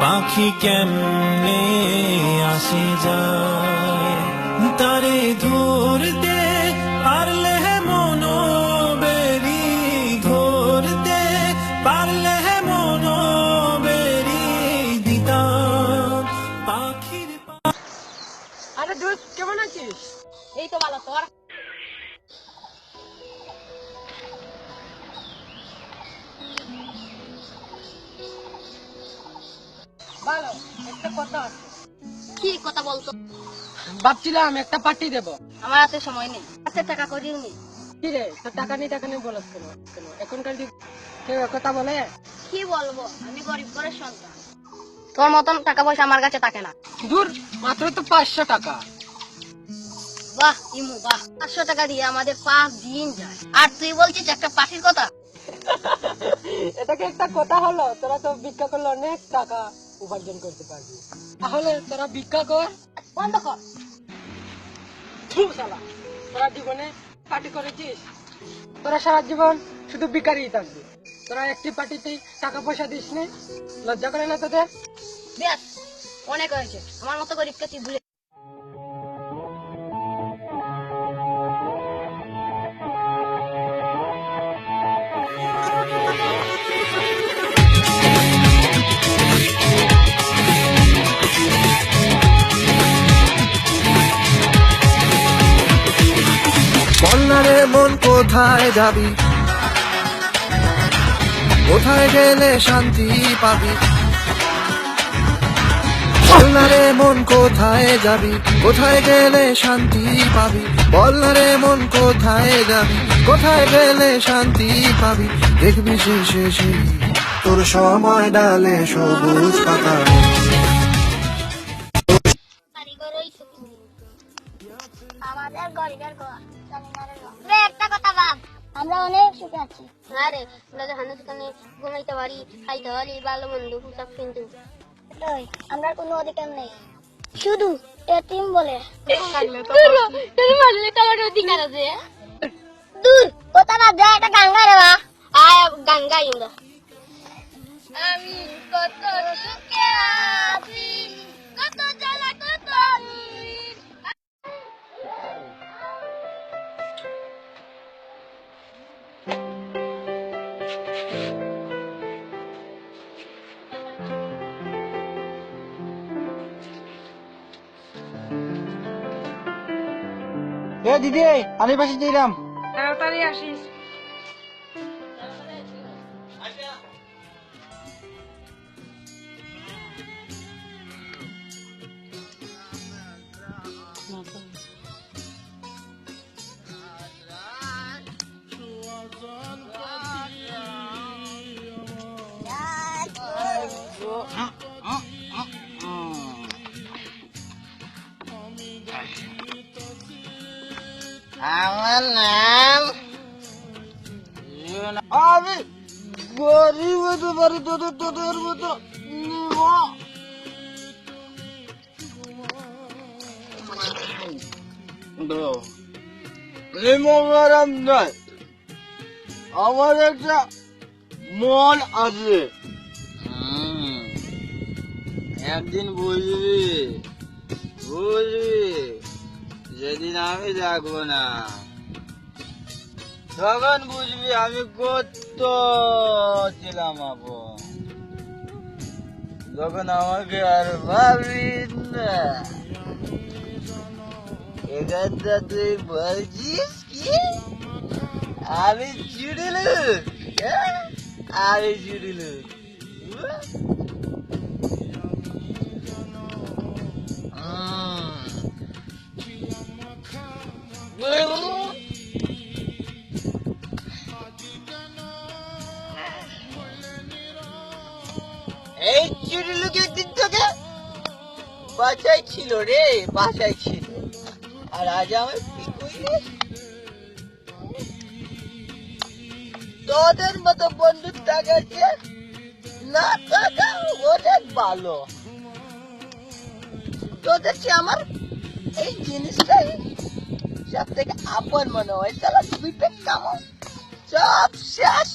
পাখি কেমনে আসে যায় তারে ধরতে পারলে মনো বেরি ধরতে পারলে মনো বেরি দিতাম পাখির আরে দোস্ত কেমন আছিস? এই তো ভালো। তোর ভালো। একটা কথা আছে, কি কথা বলতো? ভাবছিলাম একটা পার্টি দেবো। আমার হাতে সময় নেই, হাতে টাকা করিও নি। কি রে, তোর টাকা নেই বলস কেন? এখনকার দিন কেউ কথা বলে? কি বলবো, আমি গরিব ঘরের সন্তান। তোর মতন টাকা পয়সা আমার কাছে থাকে না। দূর, মাত্র তো 500 টাকা। বাহ ইমু বাহ, 500 টাকা দিয়ে আমাদের 5 দিন যায়, আর তুই বলছিস একটা পাখির কথা? এটাকে একটা কথা হলো? তোরা তো ভিক্ষা করলে অনেক টাকা উপার্জন করতে পারবি। তাহলে তোরা ভিক্ষা কর। বন্ধ কর। থু শালা, তোরা জীবনে পার্টি করেছিস? তোরা সারা জীবন শুধু ভিখারি থাকবি। তোরা একটি পার্টিতে টাকা পয়সা দিস নি, লজ্জা করে না তোদের? ব্যাস, অনেক হয়েছে। আমার মতো গরিবকে তুই ভুলে বলনারে মন কোথায় যাবি, কোথায় গেলে শান্তি পাবি? বলনারে মন কোথায় যাবি, কোথায় গেলে শান্তি পাবি? বলনারে মন কোথায় যাবি, কোথায় গেলে শান্তি পাবি? দেখবি শেষে সেই তোর সময় ডালে সবুজ পাতা। আমাদের গরিবের ঘর, জমিদারের ঘর। একটা কথা ভাব, আমরা অনেক সুখে আছি। আরে আমরা যখন দোকানে ঘুমাইতে পারি, খাইতে পারি, ভালো মন্দ পোশাক কিনতে। আমরা কোনো অধিকার নেই, শুধু এতিম বলে। মারলে তো আমার অধিকার আছে। দূর, কথা বাদ দে, এটা গান গায় রে বা। আয় গান গাই আমরা। আমি কত সুখে আছি, কত জ্বালা কত নীল। এ দিদি, আমি পাশে দিলাম। তাড়াতাড়ি আসিস। আমার নাম আমি গরিব হতে পারি, তোদের মতো নিমরাম নয়। আমার একটা মন আছে, একদিন বুঝবি যেদিন আমি দেখবো না, তখন বুঝবি আমি কত ছিলাম আপন। যখন আমাকে আর ভাবি না। এখানটা তুই বলছিস কি আমি চুড়িলু? আমি চুড়িলু? এই চুড়িলুকে একদিন তোকে বাসায় ছিল রে, বাসায় ছিল, আর আজ আমার তোদের মতো বন্ধু থাকাছে না থাকা অনেক ভালো। তোদের চেয়ে আমার এই জিনিসটাই সব থেকে আপন মনে হয়। তাহলে দুইটা কেমন সব শেষ।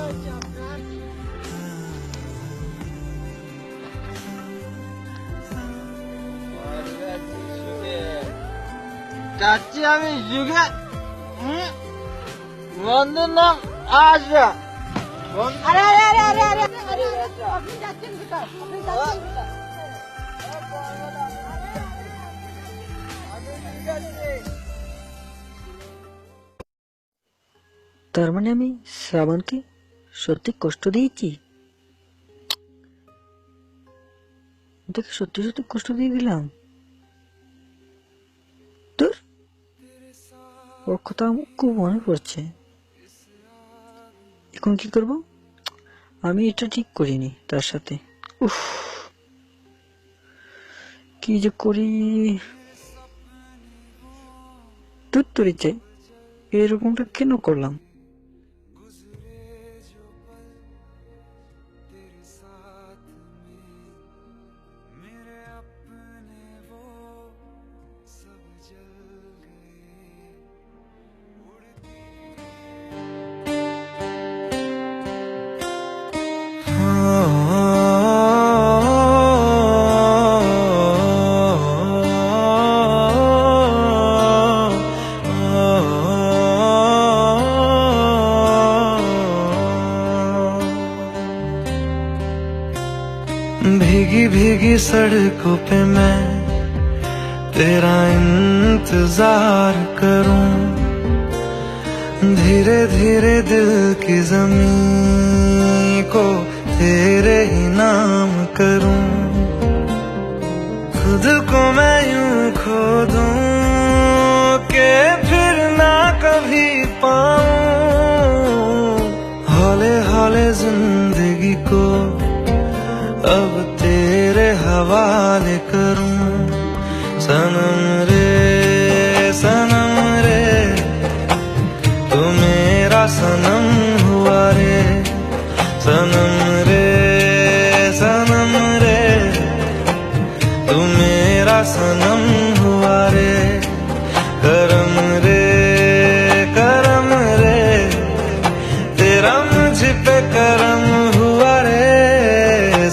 হয়েছে আপনার? চাচ্ছি আমি যুগে বন্ধুর নাম আশা আরে আরে আরে আরে আরে আরে, আপনি যাচ্ছেন কোথায়? আপনি যাচ্ছেন কোথায়? তার মানে আমি শ্রাবণকে সত্যি কষ্ট দিয়েছি, ওটাকে সত্যি সত্যি কষ্ট দিয়ে দিলাম। তোর ওর কথা আমার খুব মনে পড়ছে। এখন কি করব? আমি এটা ঠিক করিনি তার সাথে। উফ, কি যে করি। তুই তোর চাই এরকমটা কেন করলাম? भीगी भीगी सड़कों पे मैं तेरा इंतजार करूं, धीरे धीरे दिल की जमीन को तेरे ही नाम करूं, खुद को मैं यूं खो दूं के फिर ना कभी पाऊं, हौले हौले जिंदगी को अब तेरे हवाले करूं। सनम रे तू मेरा सनम हुआ रे, सनम रे तू मेरा सनम हुआ रे, करम रे तेरा मुझ पे करम हुआ रे,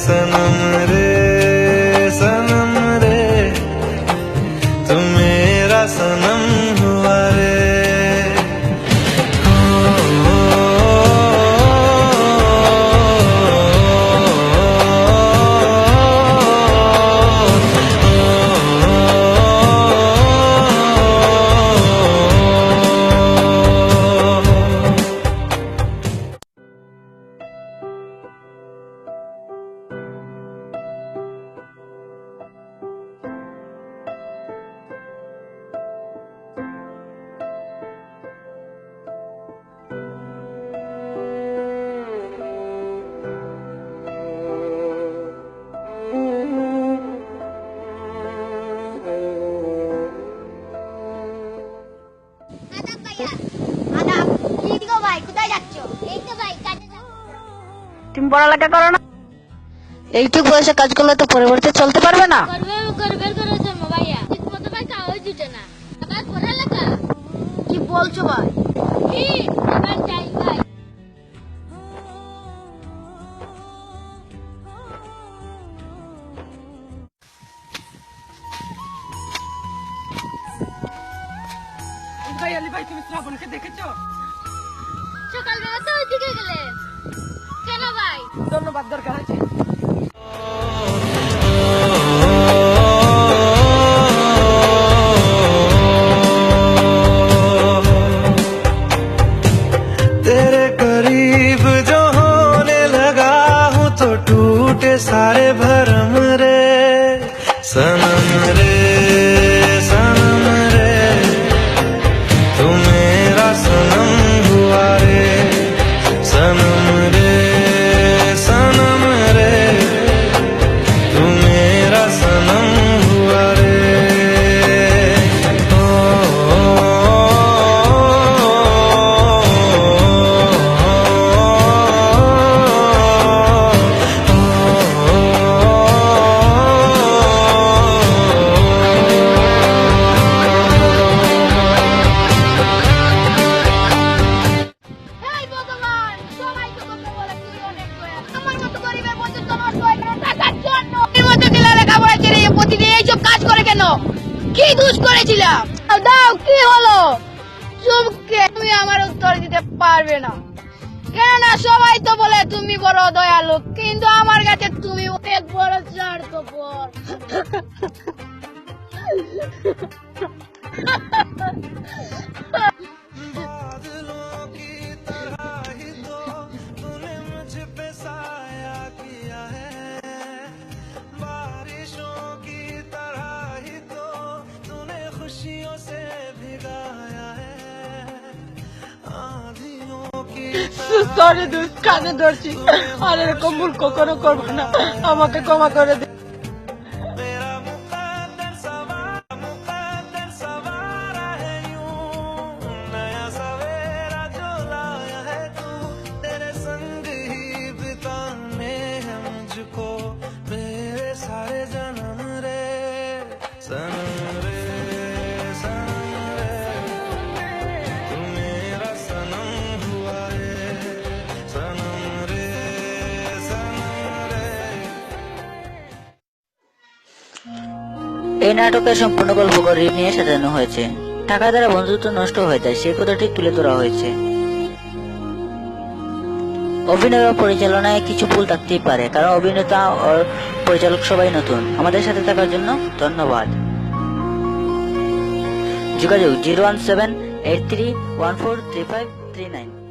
सनम रे तू मेरा सनम हुआ रे। আদাব ভাইয়া। আদাব। এই দিকে ভাই, কোথায় যাচ্ছ? এই তো ভাই, কাজে যাচ্ছি। তুমি পড়ালেখা করো না? এইটুকু বয়সে কাজ করলে তো পরিবর্তে চলতে পারবে না। করবে জন্ম ভাইয়া। ঠিক মতো ভাই খাওয়াই জুটে না। আবার পড়ালেখা? কি বলছো ভাই? কি? এবার যাই ভাই। ভাই আলী ভাই, তুমি শ্রাবণকে দেখেছো? সকালবেলা তো ওইদিকে গেলে কেন ভাই? ধন্যবাদ, দরকার আছে। तेरे करीब जो होने लगा हूँ तो टूटे सारे भरम रे, सनम रे तू मेरा सनम हुआ रे, सनम रे तू मेरा सनम हुआ रे। নষ্ট হয় কেন? টাকার জন্য। এর মধ্যে দিলা লেখাপড়া ছেড়ে প্রতিদিন এইসব কাজ করে কেন? কি দোষ করেছিলাম? দাও, কি হলো? চুপকে তুমি আমার উত্তর দিতে পারবে না, কেননা সবাই তো বলে তুমি বড় দয়ালু, কিন্তু আমার কাছে তুমি অনেক বড় স্বার্থপর। बादलों की तरह ही तो तूने मुझ पे साया किया है, बारिशों की तरह ही तो तूने खुशियों से भिगाया है, आंधियों की সরি দোস্ত, কানে ধরছি, আর এরকম ভুল কখনো করবো না, আমাকে ক্ষমা করে দে। मेरा मुकद्दर सवारा है यूं, नया सवेरा जो लाया है तू, तेरे संग ही बिताने हैं मुझको मेरे सारे जन्म रे सनम रे सनम रे, तू मेरा सनम हुआ है सनम रे सनम रे। এই নাটকের সম্পূর্ণ গল্প গরিব নিয়ে সাজানো হয়েছে। টাকা দ্বারা বন্ধুত্ব নষ্ট হয়ে যায় সেই কথাটি তুলে ধরা হয়েছে। অভিনয় ও পরিচালনায় কিছু ভুল থাকতেই পারে, কারণ অভিনেতা ও পরিচালক সবাই নতুন। আমাদের সাথে থাকার জন্য ধন্যবাদ। যোগাযোগ 01783143539।